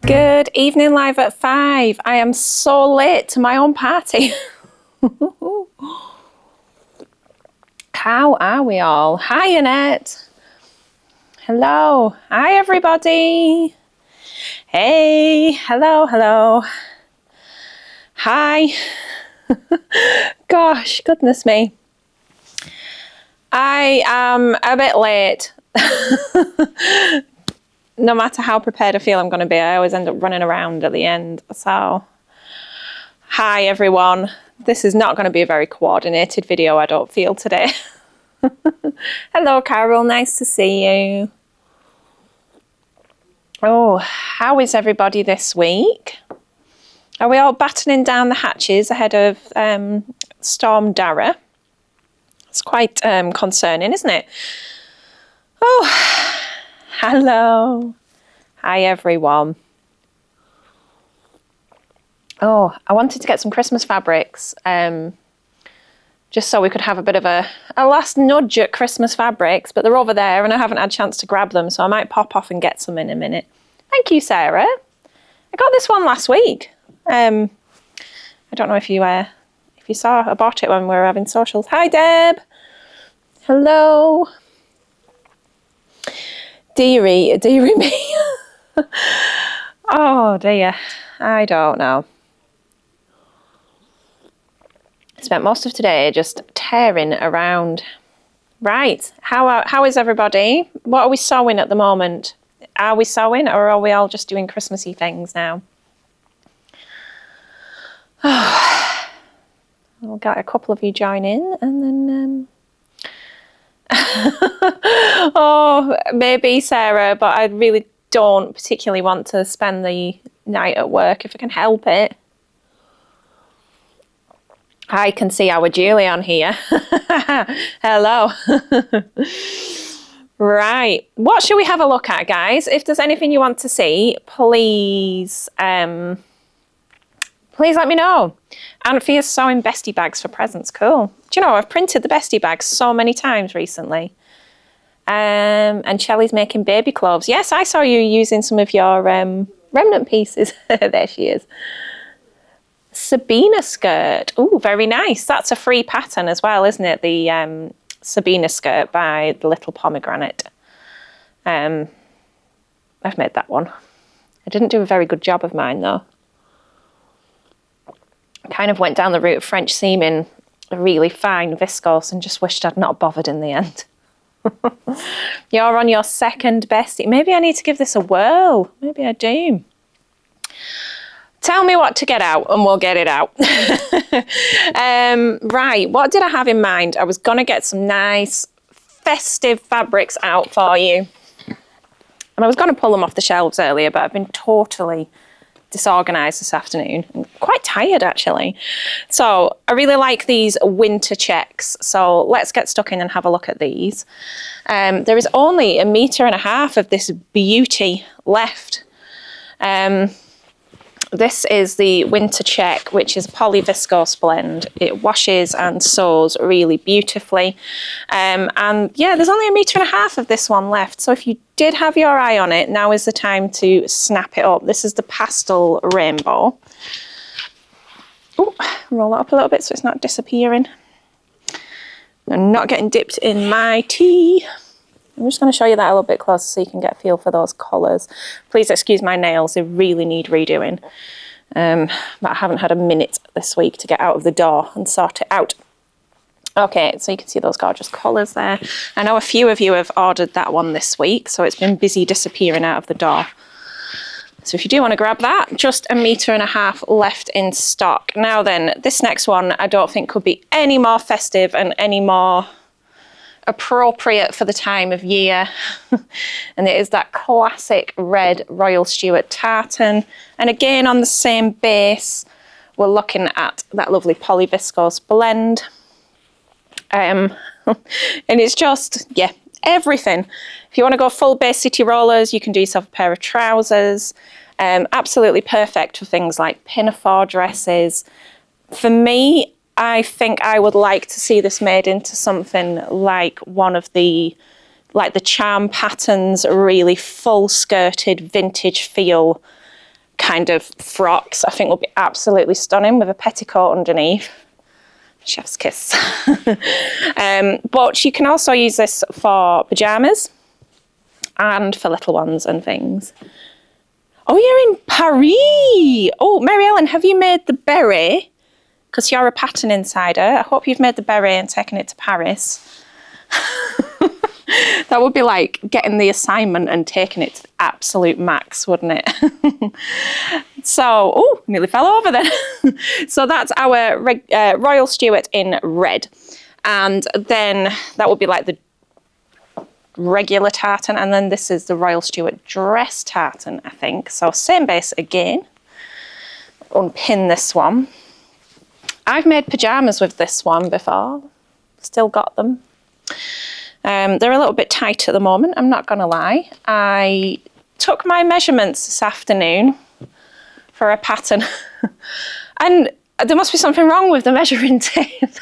Good evening, live at 5. I am so late to my own party. How are we all? Hi, Annette. Hello. Hi, everybody. Hey, hello. Hi. Gosh, goodness me. I am a bit late. No matter how prepared I feel I'm going to be, I always end up running around at the end. So, hi everyone. This is not going to be a very coordinated video, I don't feel, today. Hello, Carol. Nice to see you. Oh, how is everybody this week? Are we all battening down the hatches ahead of Storm Dara? It's quite concerning, isn't it? Oh, hello. Hi, everyone. Oh, I wanted to get some Christmas fabrics, just so we could have a bit of a last nudge at Christmas fabrics, but they're over there and I haven't had a chance to grab them, so I might pop off and get some in a minute. Thank you, Sarah. I got this one last week. I don't know if you saw, I bought it when we were having socials. Hi, Deb. Hello. Deary me. Oh dear, I don't know. I spent most of today just tearing around. Right, how is everybody? What are we sewing at the moment? Are we sewing or are we all just doing Christmassy things now? Oh, I'll get a couple of you join in and then oh, maybe Sarah, but I really don't particularly want to spend the night at work if I can help it. I can see our Julian here. Hello. Right, what should we have a look at, guys? If there's anything you want to see, please please let me know. Anfia's sewing bestie bags for presents. Cool. Do you know, I've printed the bestie bags so many times recently. And Shelley's making baby clothes. Yes, I saw you using some of your remnant pieces. There she is. Sabina skirt. Oh, very nice. That's a free pattern as well, isn't it? The Sabina skirt by the Little Pomegranate. I've made that one. I didn't do a very good job of mine though. I kind of went down the route of French seaming, a really fine viscose, and just wished I'd not bothered in the end. You're on your second bestie. Maybe I need to give this a whirl. Maybe I do. Tell me what to get out and we'll get it out. Right, what did I have in mind? I was going to get some nice festive fabrics out for you. And I was going to pull them off the shelves earlier, but I've been totally disorganised this afternoon. I'm quite tired, actually. So I really like these winter checks. So let's get stuck in and have a look at these. There is only 1.5 meters of this beauty left. This is the winter check, which is a poly viscose blend. It washes and sews really beautifully. And yeah, there's only 1.5 meters of this one left. So if you did have your eye on it, now is the time to snap it up. This is the pastel rainbow. Oh, roll it up a little bit so it's not disappearing. And not getting dipped in my tea. I'm just going to show you that a little bit closer so you can get a feel for those colours. Please excuse my nails, they really need redoing. But I haven't had a minute this week to get out of the door and sort it out. Okay, so you can see those gorgeous colours there. I know a few of you have ordered that one this week, so it's been busy disappearing out of the door. So if you do want to grab that, just 1.5 meters left in stock. Now then, this next one I don't think could be any more festive and any more appropriate for the time of year. And it is that classic red Royal Stuart tartan. And again, on the same base, we're looking at that lovely poly viscose blend. And it's just, yeah, everything. If you want to go full base city rollers, you can do yourself a pair of trousers. Absolutely perfect for things like pinafore dresses. For me, I think I would like to see this made into something like one of the charm patterns, really full skirted vintage feel kind of frocks, I think will be absolutely stunning with a petticoat underneath. Chef's kiss. But you can also use this for pyjamas and for little ones and things. Oh, you're in Paris. Oh, Mary Ellen, have you made the beret? Because you're a pattern insider. I hope you've made the beret and taken it to Paris. That would be like getting the assignment and taking it to the absolute max, wouldn't it? So, oh, nearly fell over then. So that's our Royal Stuart in red. And then that would be like the regular tartan. And then this is the Royal Stuart dress tartan, I think. So same base again. Unpin this one. I've made pyjamas with this one before. Still got them. They're a little bit tight at the moment, I'm not going to lie. I took my measurements this afternoon for a pattern. And there must be something wrong with the measuring tape.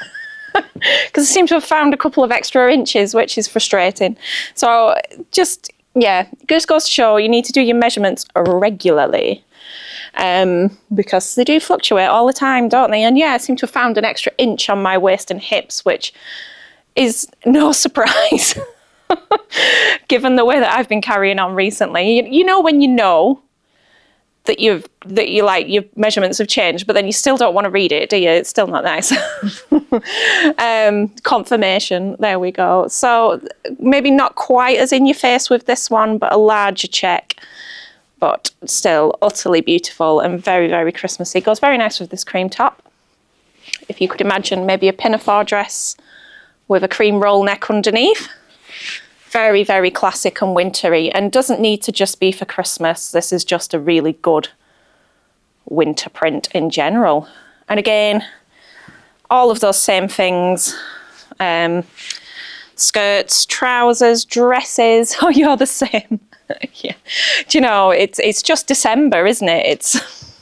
Because I seem to have found a couple of extra inches, which is frustrating. So just, yeah, it just goes to show you need to do your measurements regularly. Because they do fluctuate all the time, don't they? And yeah, I seem to have found an extra inch on my waist and hips, which is no surprise, given the way that I've been carrying on recently. You know when you know that your measurements have changed, but then you still don't want to read it, do you? It's still not nice. Confirmation, there we go. So maybe not quite as in your face with this one, but a larger check, but still utterly beautiful and very, very Christmassy. Goes very nice with this cream top. If you could imagine maybe a pinafore dress with a cream roll neck underneath. Very, very classic and wintry, and doesn't need to just be for Christmas. This is just a really good winter print in general. And again, all of those same things. Skirts, trousers, dresses. Oh, you're the same. Yeah. Do you know, it's just December, isn't it? It's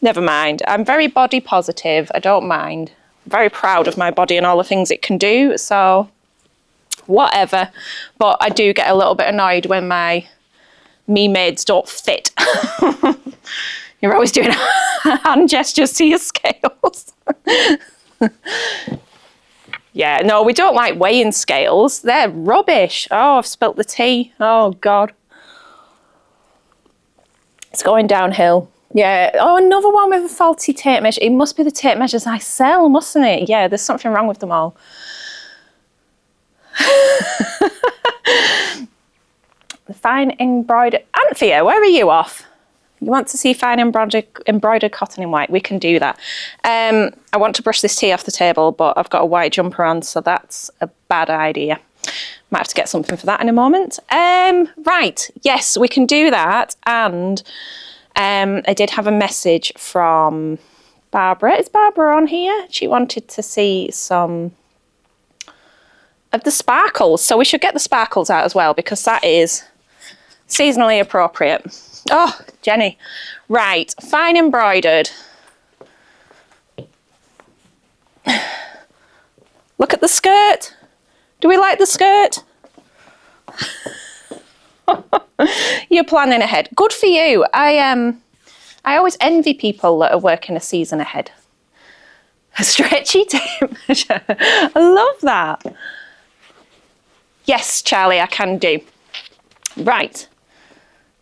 never mind. I'm very body positive. I don't mind. Very proud of my body and all the things it can do, so whatever. But I do get a little bit annoyed when my me-mades don't fit. You're always doing hand gestures to your scales. Yeah, no, we don't like weighing scales. They're rubbish. Oh, I've spilt the tea. Oh, God. It's going downhill. Yeah, oh, another one with a faulty tape measure. It must be the tape measures I sell, mustn't it? Yeah, there's something wrong with them all. The fine embroidered... Anthea, where are you off? You want to see fine embroidered cotton in white? We can do that. I want to brush this tea off the table, but I've got a white jumper on, so that's a bad idea. Might have to get something for that in a moment. Right, yes, we can do that. And... I did have a message from Barbara. Is Barbara on here? She wanted to see some of the sparkles. So we should get the sparkles out as well, because that is seasonally appropriate. Oh, Jenny. Right, fine embroidered. Look at the skirt. Do we like the skirt? You're planning ahead. Good for you. I always envy people that are working a season ahead. A stretchy tape measure. I love that. Yes, Charlie, I can do. Right.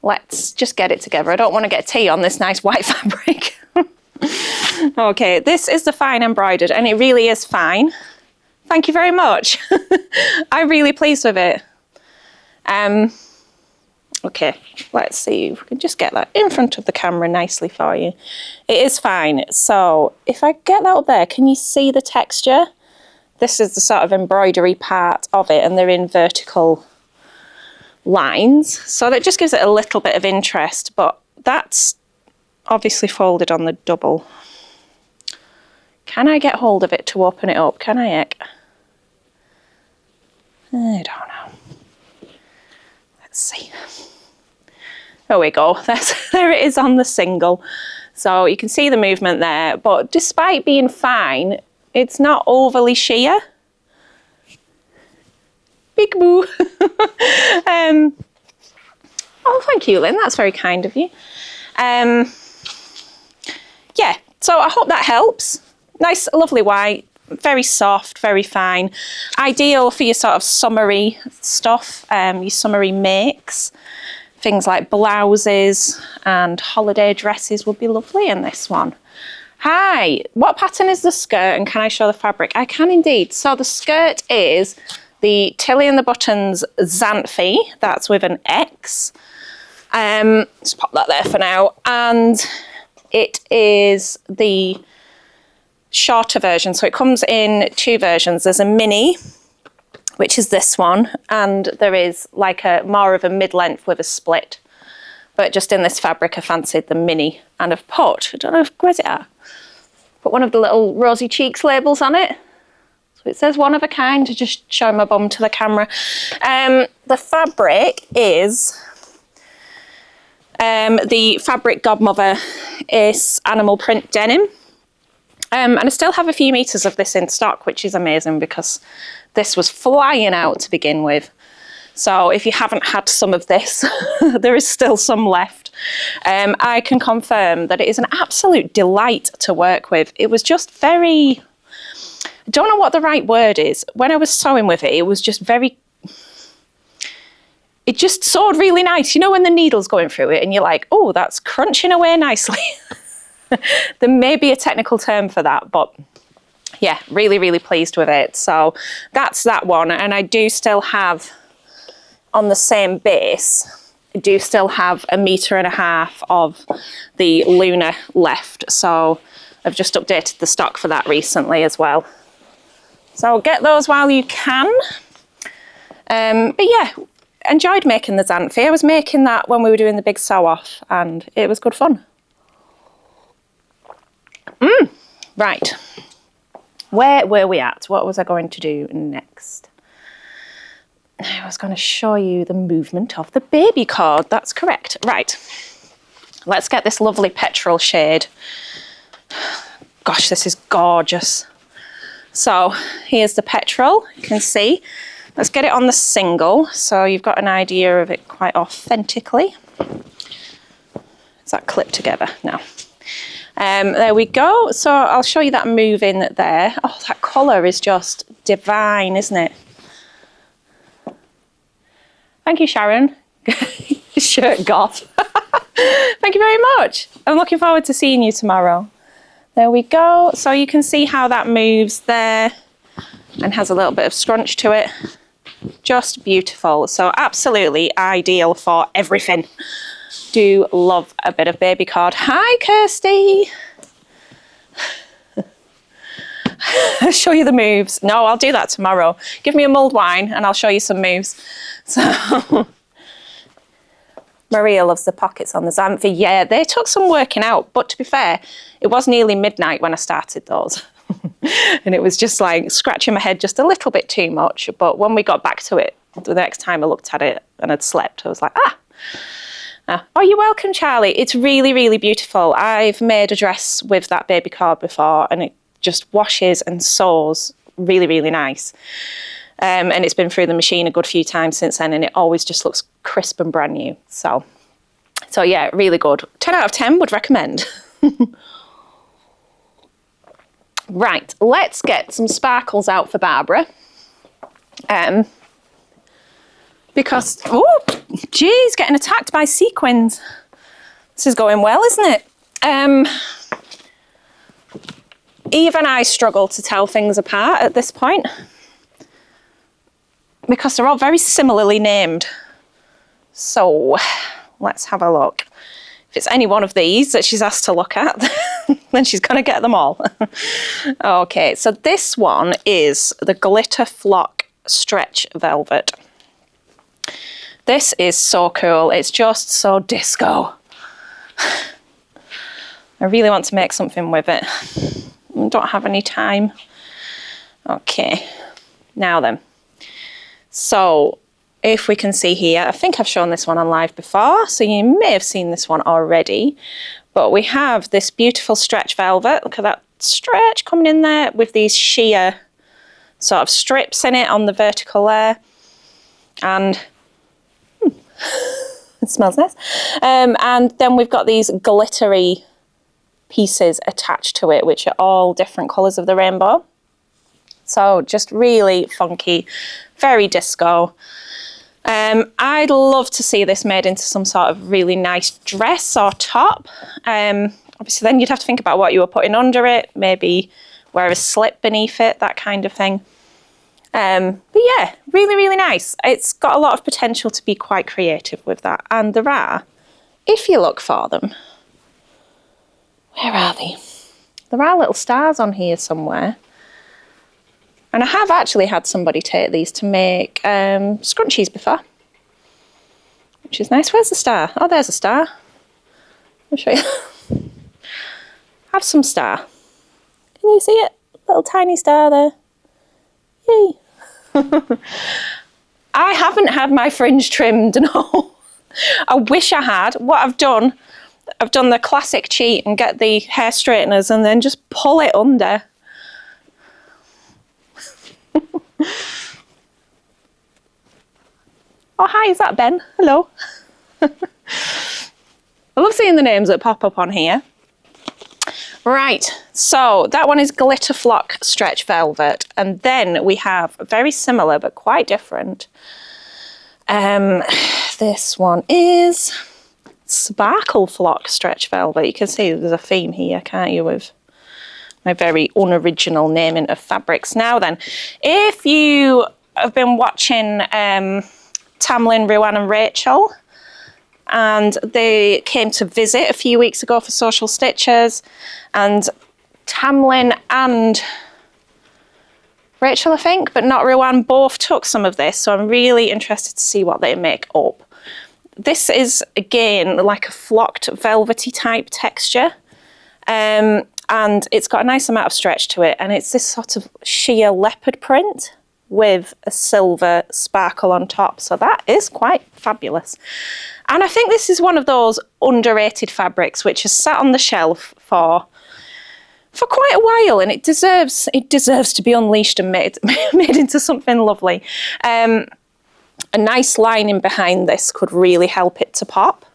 Let's just get it together. I don't want to get tea on this nice white fabric. Okay, this is the fine embroidered, and it really is fine. Thank you very much. I'm really pleased with it. Okay, let's see if we can just get that in front of the camera nicely for you. It is fine. So if I get that up there, can you see the texture? This is the sort of embroidery part of it, and they're in vertical lines. So that just gives it a little bit of interest, but that's obviously folded on the double. Can I get hold of it to open it up? Can I, Eck? I don't know. Let's see. There we go. There it is on the single. So you can see the movement there, but despite being fine, it's not overly sheer. Big boo. thank you, Lynn. That's very kind of you. Yeah, so I hope that helps. Nice, lovely white, very soft, very fine. Ideal for your sort of summery stuff, your summery makes. Things like blouses and holiday dresses would be lovely in this one. Hi, what pattern is the skirt and can I show the fabric? I can indeed. So the skirt is the Tilly and the Buttons Xanthi. That's with an X. Just pop that there for now. And it is the shorter version. So it comes in two versions. There's a mini, which is this one, and there is like a more of a mid-length with a split. But just in this fabric, I fancied the mini, and I've put, I don't know, where's it at? Put one of the little rosy cheeks labels on it. So it says one of a kind, to just show my bum to the camera. The fabric is the Fabric Godmother is animal print denim. And I still have a few meters of this in stock, which is amazing because this was flying out to begin with. So if you haven't had some of this, there is still some left. I can confirm that it is an absolute delight to work with. It was just very, I don't know what the right word is. When I was sewing with it, it was just very, it just sewed really nice. You know when the needle's going through it and you're like, oh, that's crunching away nicely. There may be a technical term for that, but yeah, really, really pleased with it. So that's that one. And I do still have, on the same base, I do still have 1.5 meters of the Luna left. So I've just updated the stock for that recently as well. So get those while you can. But yeah, enjoyed making the Xanthi. I was making that when we were doing the big sew off and it was good fun. Right, where were we at? What was I going to do next? I was going to show you the movement of the baby cord. That's correct. Right, let's get this lovely petrol shade. Gosh, this is gorgeous. So here's the petrol, you can see. Let's get it on the single so you've got an idea of it quite authentically. Is that clipped together? No. There we go. So I'll show you that moving there. Oh, that colour is just divine, isn't it? Thank you, Sharon. Shirt goth. Thank you very much. I'm looking forward to seeing you tomorrow. There we go. So you can see how that moves there and has a little bit of scrunch to it. Just beautiful. So absolutely ideal for everything. Do love a bit of baby cord. Hi, Kirsty. I'll show you the moves. No, I'll do that tomorrow. Give me a mulled wine and I'll show you some moves. So Maria loves the pockets on the Xanthi. Yeah, they took some working out, but to be fair, it was nearly midnight when I started those. And it was just like scratching my head just a little bit too much. But when we got back to it, the next time I looked at it and I'd slept, I was like, oh, you're welcome, Charlie. It's really, really beautiful. I've made a dress with that baby cord before and it just washes and sews really, really nice. And it's been through the machine a good few times since then and it always just looks crisp and brand new. So yeah, really good. 10 out of 10 would recommend. Right, let's get some sparkles out for Barbara. Because, oh, geez, getting attacked by sequins. This is going well, isn't it? Even I struggle to tell things apart at this point because they're all very similarly named. So let's have a look. If it's any one of these that she's asked to look at, then she's going to get them all. Okay, so this one is the Glitter Flock Stretch Velvet. This is so cool. It's just so disco. I really want to make something with it. I don't have any time. Okay, now then. So if we can see here, I think I've shown this one on live before, so you may have seen this one already. But we have this beautiful stretch velvet. Look at that stretch coming in there with these sheer sort of strips in it on the vertical there. And It smells nice. And then we've got these glittery pieces attached to it, which are all different colours of the rainbow. So just really funky, very disco. I'd love to see this made into some sort of really nice dress or top. Obviously then you'd have to think about what you were putting under it, maybe wear a slip beneath it, that kind of thing. But yeah, really, really nice. It's got a lot of potential to be quite creative with that. And there are, if you look for them, where are they? There are little stars on here somewhere. And I have actually had somebody take these to make scrunchies before, which is nice. Where's the star? Oh, there's a star. I'll show you. Have some star. Can you see it? Little tiny star there. Yay. I haven't had my fringe trimmed, no. I wish I had. What I've done the classic cheat and get the hair straighteners and then just pull it under. Oh, hi, is that Ben? Hello. I love seeing the names that pop up on here. Right, so that one is Glitter Flock Stretch Velvet. And then we have very similar but quite different. This one is Sparkle Flock Stretch Velvet. You can see there's a theme here, can't you, with my very unoriginal naming of fabrics. Now then, if you have been watching Tamlin, Ruan and Rachel, and they came to visit a few weeks ago for Social Stitchers, and Tamlin and Rachel, I think, but not Ruan, both took some of this, so I'm really interested to see what they make up. This is, again, like a flocked velvety type texture, and it's got a nice amount of stretch to it, and it's this sort of sheer leopard print with a silver sparkle on top, so that is quite fabulous. And I think this is one of those underrated fabrics which has sat on the shelf for quite a while, and it deserves to be unleashed and made into something lovely. A nice lining behind this could really help it to pop.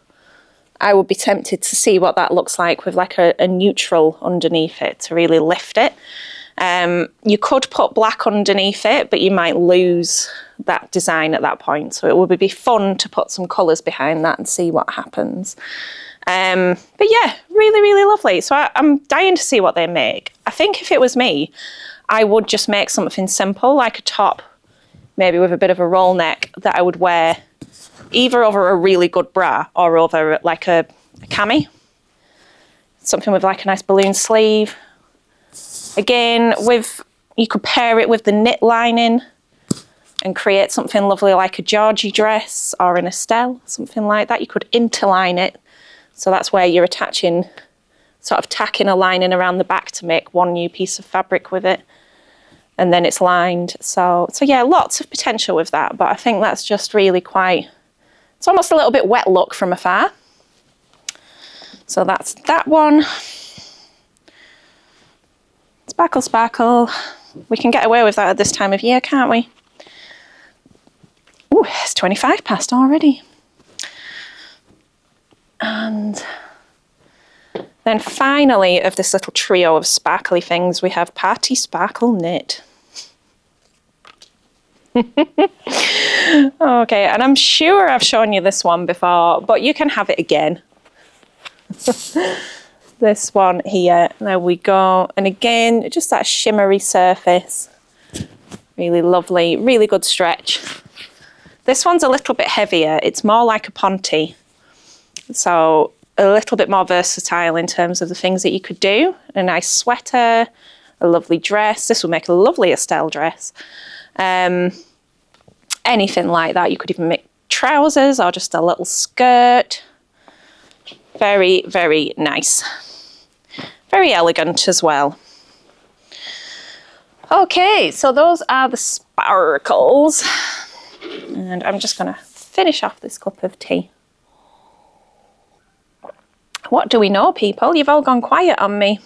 I would be tempted to see what that looks like with like a neutral underneath it to really lift it. You could put black underneath it, but you might lose that design at that point. So it would be fun to put some colours behind that and see what happens. But yeah, really, really lovely. So I'm dying to see what they make. I think if it was me, I would just make something simple, like a top, maybe with a bit of a roll neck that I would wear either over a really good bra or over like a cami. Something with like a nice balloon sleeve. Again, you could pair it with the knit lining and create something lovely like a Georgie dress or an Estelle, something like that. You could interline it. So that's where you're attaching, sort of tacking a lining around the back to make one new piece of fabric with it. And then it's lined. So yeah, lots of potential with that. But I think that's just really quite, it's almost a little bit wet look from afar. So that's that one. Sparkle, sparkle. We can get away with that at this time of year, can't we? Ooh, it's 25 past already. And then finally, of this little trio of sparkly things, we have Party Sparkle Knit. Okay, and I'm sure I've shown you this one before, but you can have it again. This one here, there we go. And again, just that shimmery surface. Really lovely, really good stretch. This one's a little bit heavier. It's more like a ponte. So a little bit more versatile in terms of the things that you could do. A nice sweater, a lovely dress. This will make a lovely Estelle dress. Anything like that. You could even make trousers or just a little skirt. Very, very nice. Very elegant as well. Okay, so those are the sparkles. And I'm just going to finish off this cup of tea. What do we know, people? You've all gone quiet on me.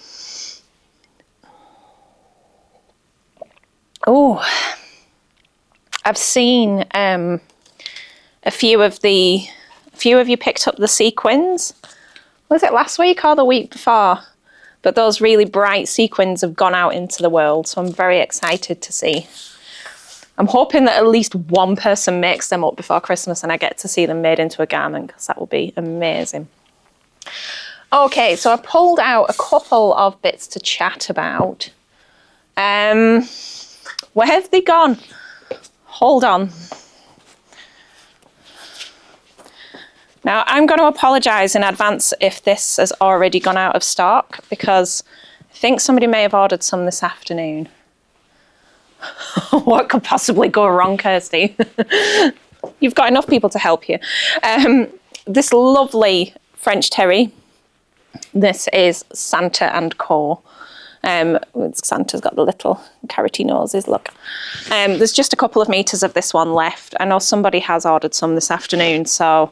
Oh, I've seen a few of the few of you picked up the sequins. Was it last week or the week before? But those really bright sequins have gone out into the world, so I'm very excited to see. I'm hoping that at least one person makes them up before Christmas and I get to see them made into a garment, because that will be amazing. Okay, so I pulled out a couple of bits to chat about. Where have they gone? Hold on. Now, I'm going to apologise in advance if this has already gone out of stock, because I think somebody may have ordered some this afternoon. What could possibly go wrong, Kirsty? You've got enough people to help you. This lovely French terry. This is Santa and Co. Santa's got the little carroty noses, look. There's just a couple of meters of this one left. I know somebody has ordered some this afternoon, so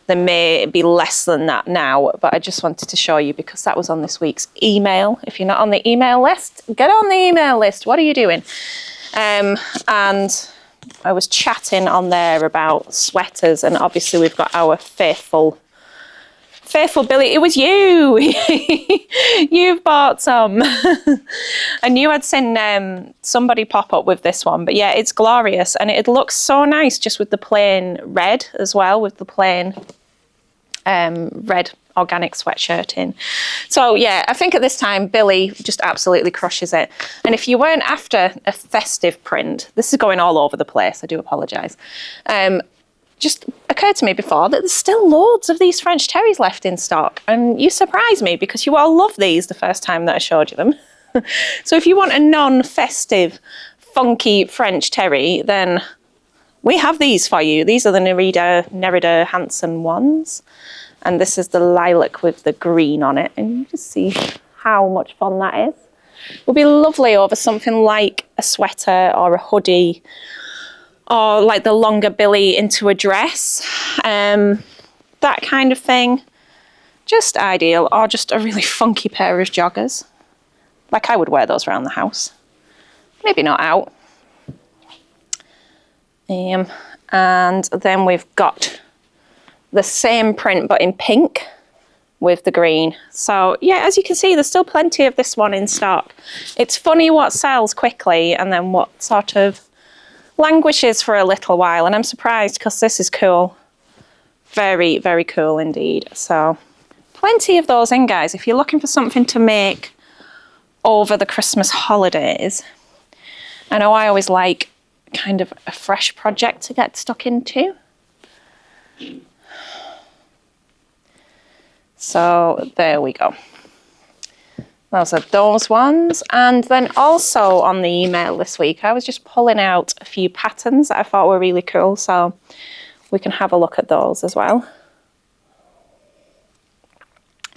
there may be less than that now, but I just wanted to show you because that was on this week's email. If you're not on the email list, get on the email list. What are you doing? And I was chatting on there about sweaters, and obviously we've got our faithful Billy. It was you. You've bought some. I knew I'd seen somebody pop up with this one, but yeah, it's glorious, and it looks so nice just with the plain red as well, with the plain red organic sweatshirt in. So yeah, I think at this time Billy just absolutely crushes it. And if you weren't after a festive print, this is going all over the place, I do apologise. Just occurred to me before that there's still loads of these French terries left in stock, and you surprised me because you all loved these the first time that I showed you them. So if you want a non-festive, funky French terry, then we have these for you. These are the Nerida Hansen ones, and this is the lilac with the green on it, and you just see how much fun that is. It would be lovely over something like a sweater or a hoodie, or like the longer Billy into a dress, that kind of thing. Just ideal. Or just a really funky pair of joggers. Like I would wear those around the house. Maybe not out. And then we've got the same print but in pink with the green. So yeah, as you can see, there's still plenty of this one in stock. It's funny what sells quickly and then what sort of languishes for a little while, and I'm surprised because this is cool. Very, very cool indeed. So plenty of those in, guys, if you're looking for something to make over the Christmas holidays. I know I always like kind of a fresh project to get stuck into. So there we go. Those are those ones. And then also on the email this week, I was just pulling out a few patterns that I thought were really cool, so we can have a look at those as well.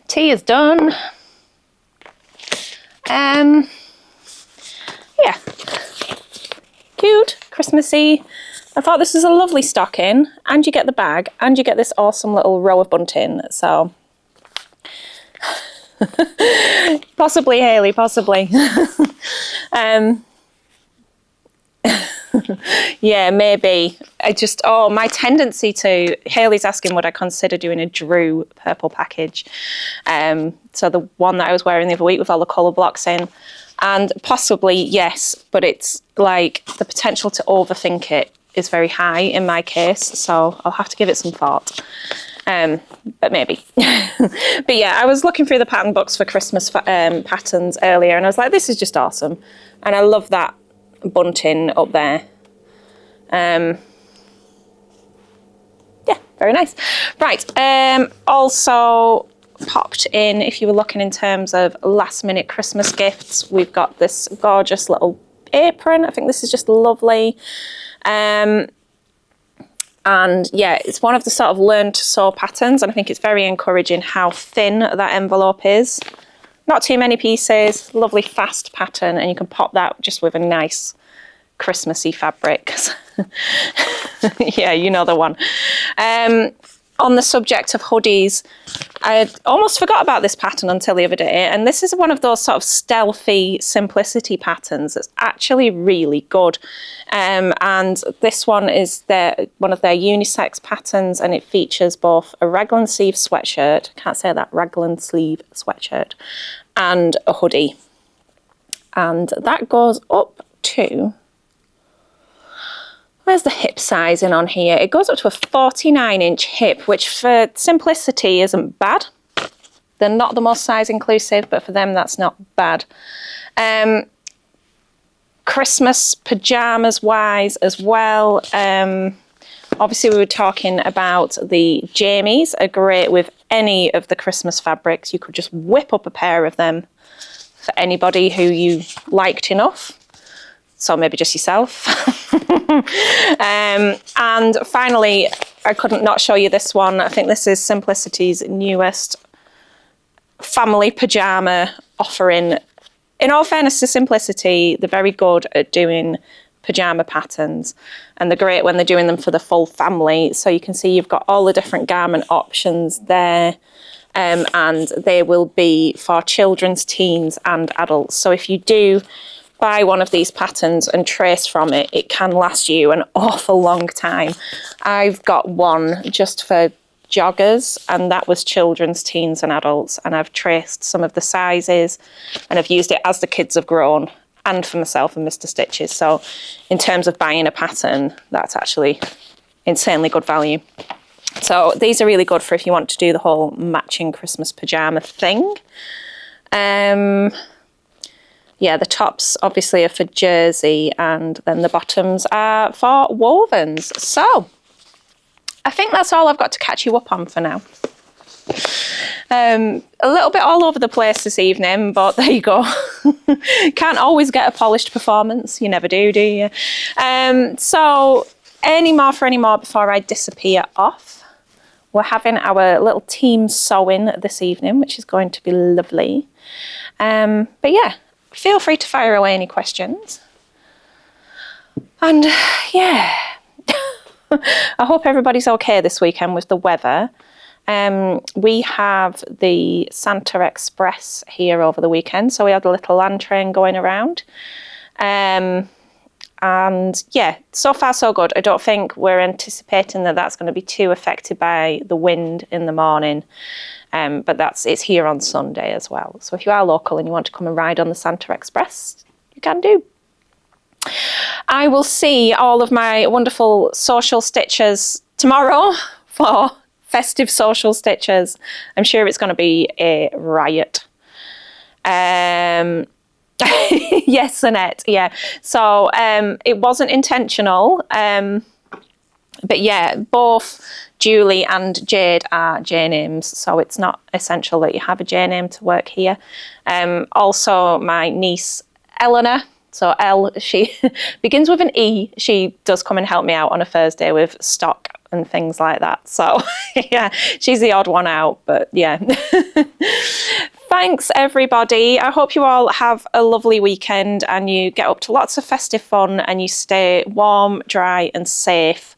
Tea is done. Yeah. Cute, Christmassy. I thought this was a lovely stocking, and you get the bag, and you get this awesome little row of bunting, so... Possibly, Hayley, possibly. Yeah, maybe. My tendency to... Hayley's asking would I consider doing a Drew purple package. So the one that I was wearing the other week with all the colour blocks in. And possibly, yes, but it's like the potential to overthink it is very high in my case, so I'll have to give it some thought. But maybe. But yeah, I was looking through the pattern books for Christmas patterns earlier, and I was like, this is just awesome. And I love that bunting up there. Yeah, very nice. Right, also popped in, if you were looking in terms of last minute Christmas gifts, we've got this gorgeous little apron. I think this is just lovely. And yeah, it's one of the sort of learn to sew patterns, and I think it's very encouraging how thin that envelope is. Not too many pieces, lovely fast pattern, and you can pop that just with a nice Christmassy fabric. Yeah, you know the one. on the subject of hoodies, I almost forgot about this pattern until the other day, and this is one of those sort of stealthy simplicity patterns that's actually really good. And this one is one of their unisex patterns, and it features both a raglan sleeve sweatshirt, can't say that, raglan sleeve sweatshirt, and a hoodie. And that goes up to, where's the hip sizing on here? It goes up to a 49-inch hip, which for simplicity isn't bad. They're not the most size inclusive, but for them that's not bad. Christmas pyjamas wise as well. Obviously we were talking about the jamies are great with any of the Christmas fabrics. You could just whip up a pair of them for anybody who you liked enough. So maybe just yourself. And finally, I couldn't not show you this one. I think this is Simplicity's newest family pyjama offering. In all fairness to Simplicity, they're very good at doing pyjama patterns, and they're great when they're doing them for the full family. So you can see you've got all the different garment options there. And they will be for children's, teens and adults. So if you do buy one of these patterns and trace from it, it can last you an awful long time. I've got one just for joggers, and that was children's, teens and adults, and I've traced some of the sizes and I've used it as the kids have grown, and for myself and Mr. Stitches. So in terms of buying a pattern, that's actually insanely good value. So these are really good for if you want to do the whole matching Christmas pyjama thing. Yeah, the tops obviously are for jersey, and then the bottoms are for wovens. So I think that's all I've got to catch you up on for now. A little bit all over the place this evening, but there you go. Can't always get a polished performance. You never do you? So any more before I disappear off? We're having our little team sewing this evening, which is going to be lovely. But yeah, feel free to fire away any questions. And yeah, I hope everybody's okay this weekend with the weather. We have the Santa Express here over the weekend, so we had a little land train going around. And yeah, so far so good. I don't think we're anticipating that that's going to be too affected by the wind in the morning. But it's here on Sunday as well. So if you are local and you want to come and ride on the Santa Express, you can do. I will see all of my wonderful social stitchers tomorrow for festive social stitchers. I'm sure it's going to be a riot. Yes, Annette, yeah. So it wasn't intentional. But yeah, both Julie and Jade are J names, so it's not essential that you have a J name to work here. Also, my niece Eleanor, so Elle, she begins with an E. She does come and help me out on a Thursday with stock and things like that. So yeah, she's the odd one out, but yeah. Thanks everybody. I hope you all have a lovely weekend and you get up to lots of festive fun and you stay warm, dry and safe.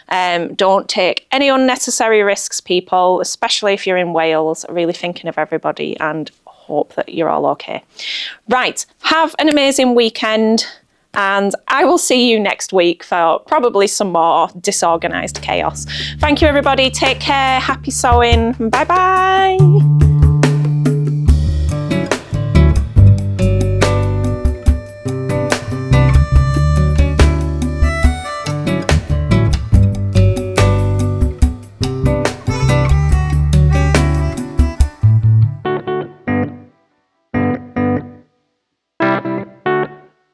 Don't take any unnecessary risks, people, especially if you're in Wales. Really thinking of everybody and hope that you're all okay. Right, have an amazing weekend and I will see you next week for probably some more disorganised chaos. Thank you everybody, take care, happy sewing, bye bye.